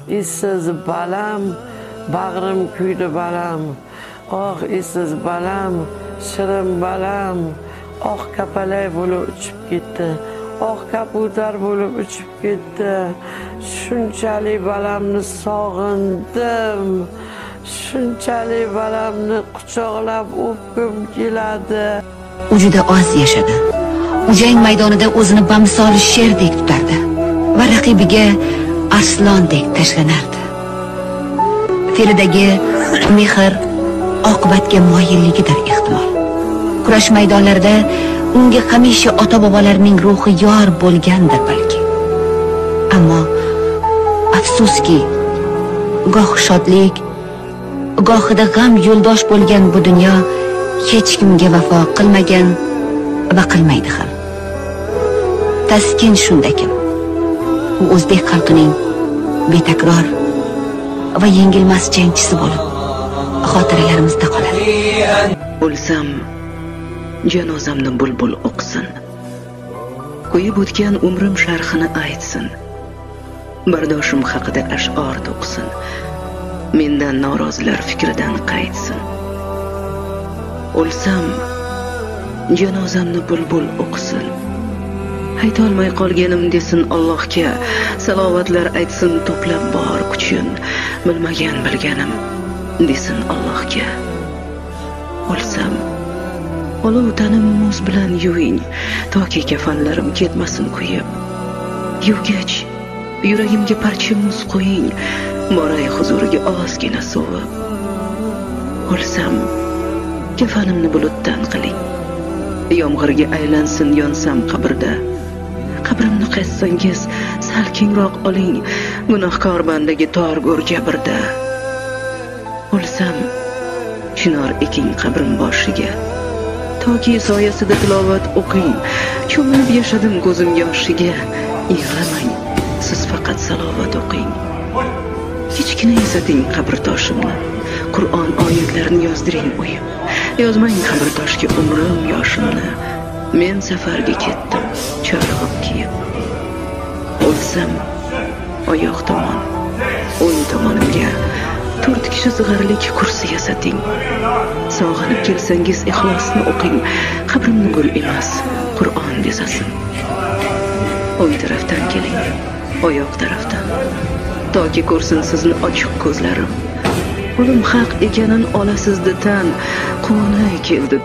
Esiz balam, bag'rim kuydi balam. Oh, esiz balam, shirin balam. Oh, kapalay bo'lib uchib ketdi. Oh, kabutar bo'lib uchib ketdi. Shunchalik balamni sog'indim. Shunchalik balamni quchoqlab o'pgim keladi. U juda oz yashadi. U jang maydonida o'zini bamisol sherdek tutardi va raqibiga arslondek tashlanardi. Fe'lidagi mehr oqibatga moyilligidir ehtimol. Kurash maydonlarida unga hamisha ota-bobolarining ruhi yor bo'lgandir balki. Ammo afsuski, goh shodlik, gohida g'am yo'ldosh bo'lgan bu dunyo hech kimga vafo qilmagan va qilmaydi ham. Taskin shundakim. U o'zbek xalqining betakror va yengilmas jangchisi bo'lib xotiralarimizda qoladi. O'lsam, janozamni bulbul o'qsin. Qo'yib o'tgan umrim sharhini aytsin. Bardoshim haqida ash'or to'qsin. Mendan norozilar fikridan qaytsin. O'lsam, janozamni bulbul o'qsin. Aytolmay qolganim desin Allohga, salovatlar aytsin to'plab bor kuchin. Bilmagan bilganim desin Allohga. O'lsam, olov tanim muz bilan yuving, toki kafanlarim ketmasin kuyib. Yuvgach, yuragimga parcha muz qo'ying, boray huzuriga ozgina sovib. O'lsam, kafanimni bulutdan qiling. Yomg'irga aylansin yonsam qabrda. Qabrimni qazsangiz sal kengroq oling, gunohkor bandaga torgur jabrda. O'lsam, chinor eking qabrim boshiga. Toki soyasida tilovat o'qing, cho'milib yashadim ko'zim yoshiga. Yig'lamang, siz faqat salovat o'qing. Kichkina esating qabr toshimni, Qur'on oyatlarini yozdiring o'yib. Yozmang qabr toshga umrim yoshimni. Men safarga ketdim, charog'im kiyib. O'lsam, oyoq tomon, o'ng tomonimga 4 kishi sig'arlik kursi yasating. Sog'inib kelsangiz ixlosni o'qing, qabrimni gul emas, Qur'on bezasin. O'ng tarafdan keling, oyoq tarafdan. Toki ko'rsin sizni ochiq ko'zlarim. O'lim haq ekanin olasizdi tan, quvonay keldi.